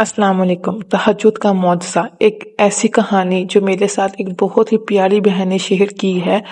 अस्सलाम वालेकुम। तहज्जुद का मुआवज़ा एक ऐसी कहानी जो मेरे साथ एक बहुत ही प्यारी बहन ने शेयर की है।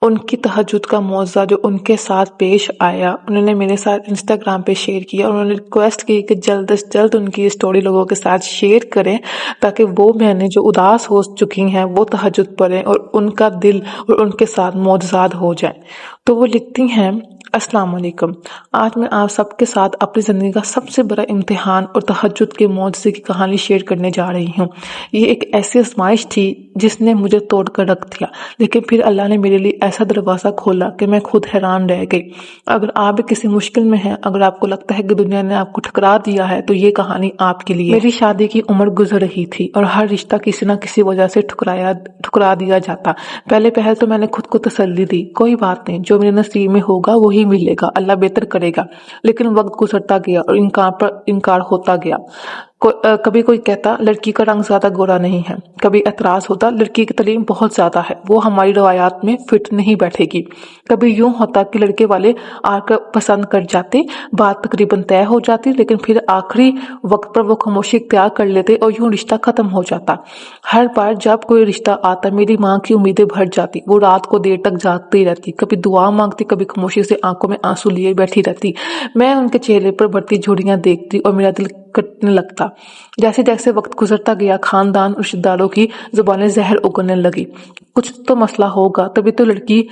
उनकी तहज्जुद का मुआवज़ा जो उनके साथ पेश आया, उन्होंने मेरे साथ इंस्टाग्राम पे शेयर किया और उन्होंने रिक्वेस्ट की कि जल्द से जल्द उनकी ये स्टोरी लोगों के साथ शेयर करें ताकि वो बहनें जो उदास हो चुकी हैं वो तहज्जुद पढ़ें और उनका दिल और उनके साथ मुआवज़ात हो जाए। तो वो लिखती हैं, अस्सलाम वालेकुम। आज मैं आप सबके साथ अपनी ज़िंदगी का सबसे बड़ा इम्तिहान और तहज्जुद के मुआवज़े की कहानी शेयर करने जा रही हूँ। ये एक ऐसी आज़माइश थी जिसने मुझे तोड़ कर रख दिया, लेकिन फिर अल्लाह ने मेरे लिए ऐसा दरवाज़ा खोला कि मैं खुद हैरान रह गई। अगर आप भी किसी मुश्किल में हैं, अगर आपको लगता है कि दुनिया ने आपको ठुकरा दिया है, तो ये कहानी आपके लिए। मेरी शादी की उम्र गुजर रही थी और हर रिश्ता किसी न किसी वजह से ठुकरा दिया जाता। पहले तो मैंने खुद को तसल्ली दी, कोई बात नहीं, जो मेरे नसीब में होगा वही मिलेगा, अल्लाह बेहतर करेगा। लेकिन वक्त गुजरता गया और इनकार पर इनकार होता गया। कभी कोई कहता लड़की का रंग ज्यादा गोरा नहीं है, कभी एतराज होता लड़की की तालीम बहुत ज्यादा है, वो हमारी रवायात में फिट नहीं बैठेगी। कभी यूं होता कि लड़के वाले आकर पसंद कर जाते, बात तकरीबन तय हो जाती, लेकिन फिर आखिरी वक्त पर वो खामोशी इख्तियार कर लेते और यूं रिश्ता खत्म हो जाता। हर बार जब कोई रिश्ता आता मेरी माँ की उम्मीदें भर जाती, वो रात को देर तक जागती रहती, कभी दुआ मांगती, कभी खामोशी से आंखों में आंसू लिए बैठी रहती। मैं उनके चेहरे पर बढ़ती झुर्रियां देखती और मेरा दिल कटने लगता। जैसे जैसे वक्त गुजरता गया, खानदान और रिश्तेदारों की जुबानें जहर उगलने लगी। कुछ तो मसला होगा, तभी तो लड़की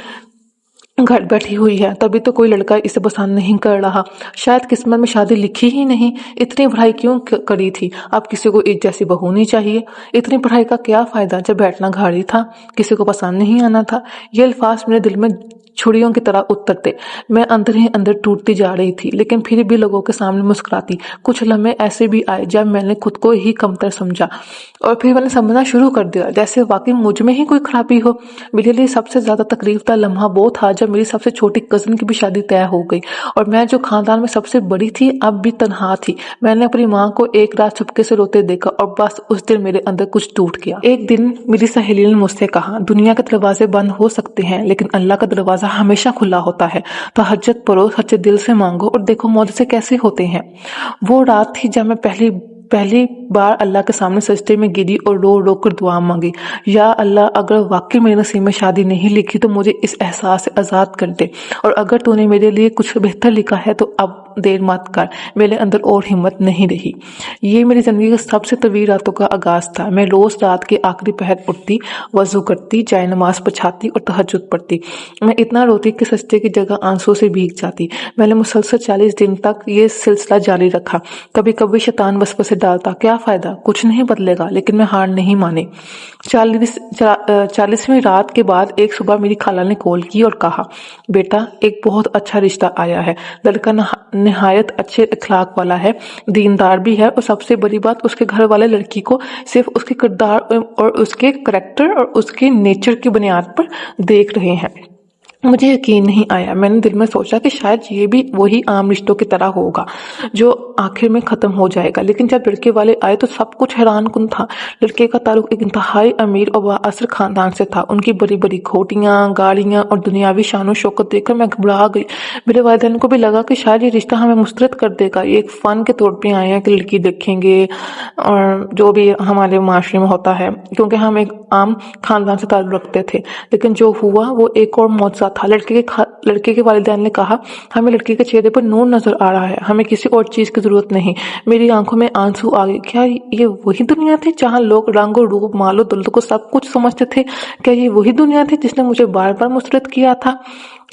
घर बैठी हुई है, तभी तो कोई लड़का इसे पसंद नहीं कर रहा, शायद किस्मत में शादी लिखी ही नहीं। इतनी पढ़ाई क्यों करी थी, अब किसी को एक जैसी बहू नहीं चाहिए। इतनी पढ़ाई का क्या फायदा जब बैठना घर ही था, किसी को पसंद नहीं आना था। ये अल्फाज मेरे दिल में छुरियों की तरह उतरते। मैं अंदर ही अंदर टूटती जा रही थी, लेकिन फिर भी लोगों के सामने मुस्कुराती। कुछ लम्हे ऐसे भी आए जब मैंने खुद को ही कमतर समझा और फिर मैंने समझना शुरू कर दिया जैसे वाकई मुझ में ही कोई खराबी हो। मेरे लिए सबसे ज्यादा तकलीफ का लम्हा वो था जब मेरी सबसे छोटी कजन की भी शादी तय हो गई और मैं जो खानदान में सबसे बड़ी थी अब भी तनहा थी। मैंने अपनी माँ को एक रात चुपके से रोते देखा और बस उस दिन मेरे अंदर कुछ टूट गया। एक दिन मेरी सहेली ने मुझसे कहा, दुनिया के दरवाजे बंद हो सकते हैं लेकिन अल्लाह का दरवाजा हमेशा खुला होता है, तो हजत पढ़ो, सच्चे दिल से मांगो और देखो मौजज़े कैसे होते हैं। वो रात थी जब मैं पहली बार अल्लाह के सामने सजदे में गिरी और रो रो कर दुआ मांगी, या अल्लाह अगर वाकई मेरे नसीब में शादी नहीं लिखी तो मुझे इस एहसास से आज़ाद कर दे, और अगर तूने मेरे लिए कुछ बेहतर लिखा है तो अब देर मत कर। मेरे अंदर और हिम्मत नहीं रही। ये मेरी जिंदगी की सबसे तवील रातों का आगाज था। मैं रोज रात के आखिरी पहर उठती, वजू करती, जाए नमाज पछाती और तहज्जुद पढ़ती। मैं इतना रोती कि सजदे की जगह आंसू से भीग जाती। मैंने मुसलसल 40 दिन तक ये सिलसिला जारी रखा। कभी कभी शैतान वसवसे डालता, क्या फायदा, कुछ नहीं बदलेगा, लेकिन मैं हार नहीं मानी। 40वीं रात के बाद एक सुबह मेरी खाला ने कॉल की और कहा, बेटा एक बहुत अच्छा रिश्ता आया है, लड़का निहायत अच्छे अखलाक वाला है, दीनदार भी है और सबसे बड़ी बात उसके घर वाले लड़की को सिर्फ उसके किरदार और उसके करैक्टर और उसके नेचर की बुनियाद पर देख रहे हैं। मुझे यकीन नहीं आया। मैंने दिल में सोचा कि शायद ये भी वही आम रिश्तों की तरह होगा जो आखिर में खत्म हो जाएगा, लेकिन जब लड़के वाले आए तो सब कुछ हैरान कुन था। लड़के का ताल्लुक एक इंतहाई अमीर और बाअसर खानदान से था। उनकी बड़ी बड़ी खोटियां, गाड़ियां और दुनियावी शान शौकत देखकर मैं घबरा गई। मेरे वालिदैन को भी लगा कि शायद ये रिश्ता हमें मुस्तरद कर देगा। ये एक फन के तौर पे आए हैं कि लड़की देखेंगे और जो भी हमारे माशरे में होता है, क्योंकि हम एक आम खानदान से ताल्लुक रखते थे। लेकिन जो हुआ वो एक और मौजज़ा था। लड़के के वालिदैन ने कहा, हमें लड़की के चेहरे पर नूर नजर आ रहा है, हमें किसी और चीज की जरूरत नहीं। मेरी आंखों में आंसू आ गए। क्या ये वही दुनिया थी जहां लोग रंग और रूप, मालो दौलत को सब कुछ समझते थे? क्या ये वही दुनिया थी जिसने मुझे बार बार मुस्तरद किया था?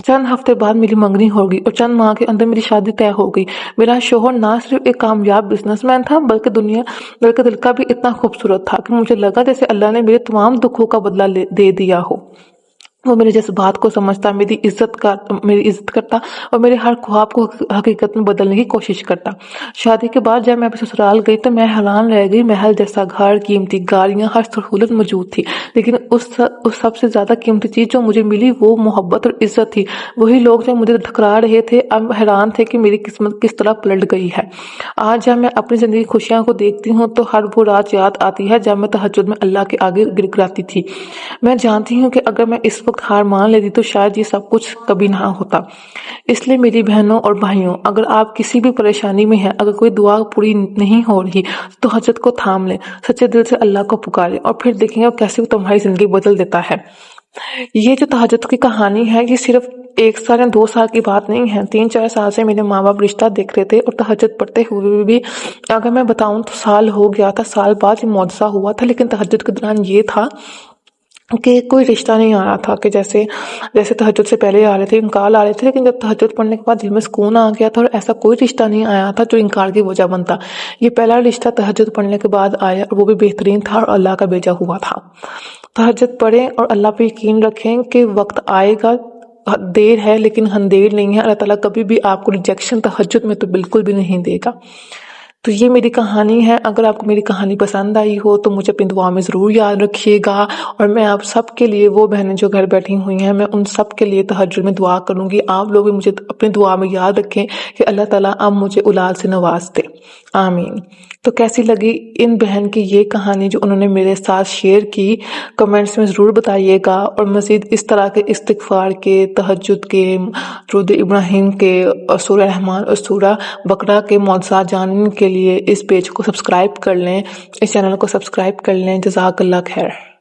चंद हफ्ते बाद मेरी मंगनी हो गई और चंद माह के अंदर मेरी शादी तय हो गई। मेरा शोहर ना सिर्फ एक कामयाब बिजनेसमैन था बल्कि दिल का भी इतना खूबसूरत था कि मुझे लगा जैसे अल्लाह ने मेरे तमाम दुखों का बदला दे दिया हो। वो मेरे जज्बात को समझता, मेरी इज्जत करता और मेरे हर ख्वाब को हकीकत में बदलने की कोशिश करता। शादी के बाद जब मैं ससुराल गई तो मैं हैरान रह गई। महल जैसा घर, कीमती गाड़ियां, हर सहूलत मौजूद थी, लेकिन उस सबसे ज्यादा कीमती चीज जो मुझे मिली वो मोहब्बत और इज्जत थी। वही लोग जो मुझे ठुकरा रहे थे अब हैरान थे कि मेरी किस्मत किस तरह पलट गई है। आज जब मैं अपनी जिंदगी खुशियां को देखती हूँ तो हर वो रात याद आती है जब मैं तहज्जुद में अल्लाह के आगे गिड़गिड़ाती थी। मैं जानती हूँ कि अगर मैं इस وقت ہار مان لیتی تو شاید یہ سب کچھ کبھی نہ ہوتا۔ اس لیے میری بہنوں اور بھائیوں، اگر آپ کسی بھی پریشانی میں ہیں، اگر کوئی دعا پوری نہیں ہو رہی تو تہجد کو تھام لیں، سچے دل سے اللہ کو پکاریں اور پھر دیکھیں گے کیسے وہ تمہاری زندگی بدل دیتا ہے۔ یہ جو تہجد کی کہانی ہے، یہ صرف 1 سال یا 2 سال کی بات نہیں ہے۔ 3-4 سال سے میرے ماں باپ رشتہ دیکھ رہے تھے اور تہجد پڑھتے ہوئے بھی اگر میں بتاؤں تو سال ہو گیا تھا، سال بعد یہ معجزہ ہوا تھا، لیکن تہجد کے دوران یہ تھا کہ کوئی رشتہ نہیں آ رہا تھا، کہ جیسے تہجد سے پہلے آ رہے تھے، انکار آ رہے تھے، لیکن جب تہجد پڑھنے کے بعد دل میں سکون آ گیا تھا اور ایسا کوئی رشتہ نہیں آیا تھا جو انکار کی وجہ بنتا۔ یہ پہلا رشتہ تہجد پڑھنے کے بعد آیا اور وہ بھی بہترین تھا اور اللہ کا بھیجا ہوا تھا۔ تہجد پڑھیں اور اللہ پہ یقین رکھیں کہ وقت آئے گا، دیر ہے لیکن اندھیر نہیں ہے۔ اللہ تعالیٰ کبھی بھی آپ کو ریجیکشن تہجد میں تو بالکل بھی نہیں دے گا۔ تو یہ میری کہانی ہے۔ اگر آپ کو میری کہانی پسند آئی ہو تو مجھے اپنی دعا میں ضرور یاد رکھیے گا، اور میں آپ سب کے لیے، وہ بہنیں جو گھر بیٹھی ہوئی ہیں، میں ان سب کے لیے تہجد میں دعا کروں گی۔ آپ لوگ بھی مجھے اپنی دعا میں یاد رکھیں کہ اللہ تعالیٰ اب مجھے اولاد سے نواز دے، آمین۔ تو کیسی لگی ان بہن کی یہ کہانی جو انہوں نے میرے ساتھ شیئر کی، کمنٹس میں ضرور بتائیے گا۔ اور مزید اس طرح کے استغفار کے، تہجد کے، درود ابراہیم کے، اور سورہ رحمان اور سورہ بقرہ کے معجزات جاننے کے لیے اس پیج کو سبسکرائب کر لیں، اس چینل کو سبسکرائب کر لیں۔ جزاک اللہ خیر۔